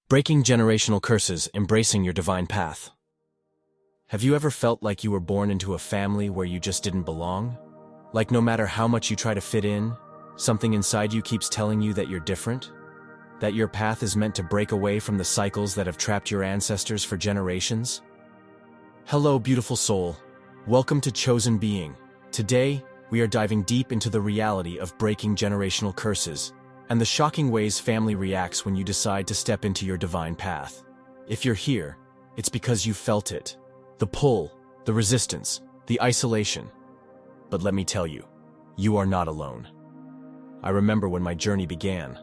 Breaking generational curses, embracing your divine path. Have you ever felt like you were born into a family where you just didn't belong? Like no matter how much you try to fit in, something inside you keeps telling you that you're different? That your path is meant to break away from the cycles that have trapped your ancestors for generations? Hello, beautiful soul. Welcome to Chosen Being. Today, we are diving deep into the reality of breaking generational curses and the shocking ways family reacts when you decide to step into your divine path. If you're here, it's because you felt it. The pull, the resistance, the isolation. But let me tell you, you are not alone. I remember when my journey began.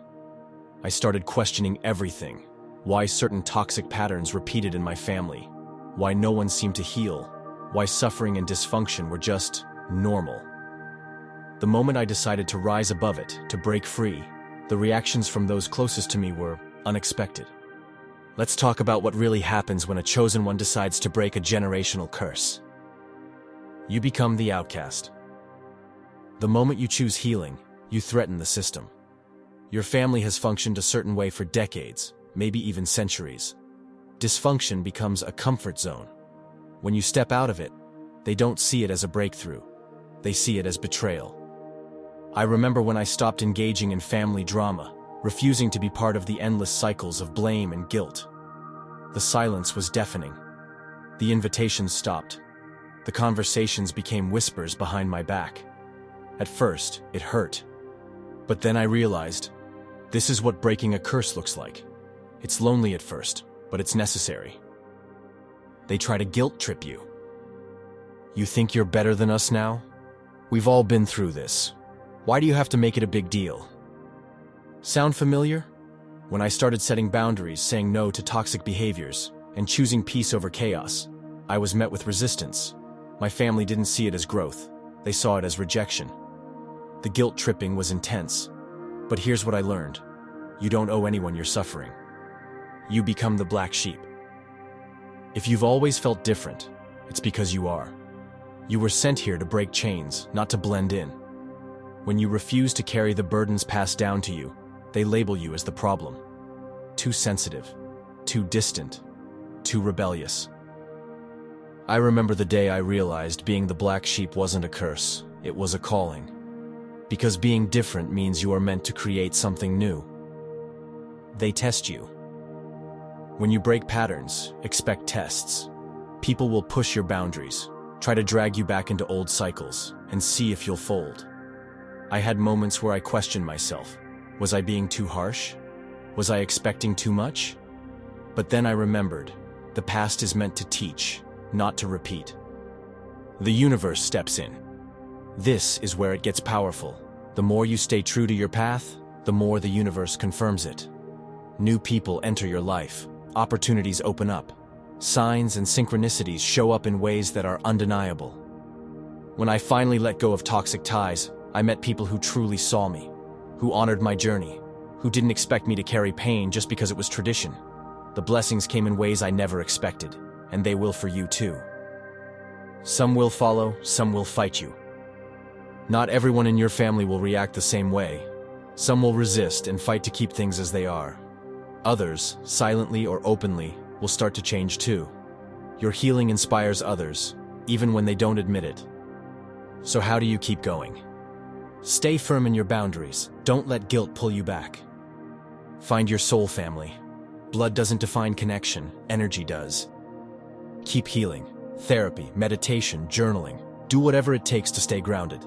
I started questioning everything. Why certain toxic patterns repeated in my family. Why no one seemed to heal. Why suffering and dysfunction were just normal. The moment I decided to rise above it, to break free, the reactions from those closest to me were unexpected. Let's talk about what really happens when a chosen one decides to break a generational curse. You become the outcast. The moment you choose healing, you threaten the system. Your family has functioned a certain way for decades, maybe even centuries. Dysfunction becomes a comfort zone. When you step out of it, they don't see it as a breakthrough. They see it as betrayal. I remember when I stopped engaging in family drama, refusing to be part of the endless cycles of blame and guilt. The silence was deafening. The invitations stopped. The conversations became whispers behind my back. At first, it hurt. But then I realized, this is what breaking a curse looks like. It's lonely at first, but it's necessary. They try to guilt trip you. You think you're better than us now? We've all been through this. Why do you have to make it a big deal? Sound familiar? When I started setting boundaries, saying no to toxic behaviors, and choosing peace over chaos, I was met with resistance. My family didn't see it as growth. They saw it as rejection. The guilt tripping was intense. But here's what I learned. You don't owe anyone your suffering. You become the black sheep. If you've always felt different, it's because you are. You were sent here to break chains, not to blend in. When you refuse to carry the burdens passed down to you, they label you as the problem. Too sensitive, too distant, too rebellious. I remember the day I realized being the black sheep wasn't a curse, it was a calling. Because being different means you are meant to create something new. They test you. When you break patterns, expect tests. People will push your boundaries, try to drag you back into old cycles, and see if you'll fold. I had moments where I questioned myself. Was I being too harsh? Was I expecting too much? But then I remembered, the past is meant to teach, not to repeat. The universe steps in. This is where it gets powerful. The more you stay true to your path, the more the universe confirms it. New people enter your life. Opportunities open up. Signs and synchronicities show up in ways that are undeniable. When I finally let go of toxic ties, I met people who truly saw me, who honored my journey, who didn't expect me to carry pain just because it was tradition. The blessings came in ways I never expected, and they will for you too. Some will follow, some will fight you. Not everyone in your family will react the same way. Some will resist and fight to keep things as they are. Others, silently or openly, will start to change too. Your healing inspires others, even when they don't admit it. So how do you keep going? Stay firm in your boundaries. Don't let guilt pull you back. Find your soul family. Blood doesn't define connection, energy does. Keep healing. Therapy, meditation, journaling. Do whatever it takes to stay grounded.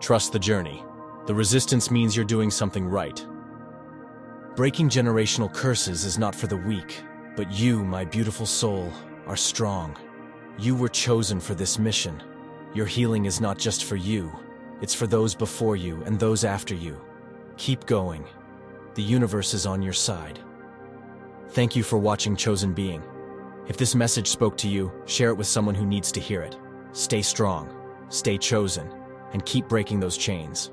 Trust the journey. The resistance means you're doing something right. Breaking generational curses is not for the weak, but you, my beautiful soul, are strong. You were chosen for this mission. Your healing is not just for you. It's for those before you and those after you. Keep going. The universe is on your side. Thank you for watching Chosen Being. If this message spoke to you, share it with someone who needs to hear it. Stay strong, stay chosen, and keep breaking those chains.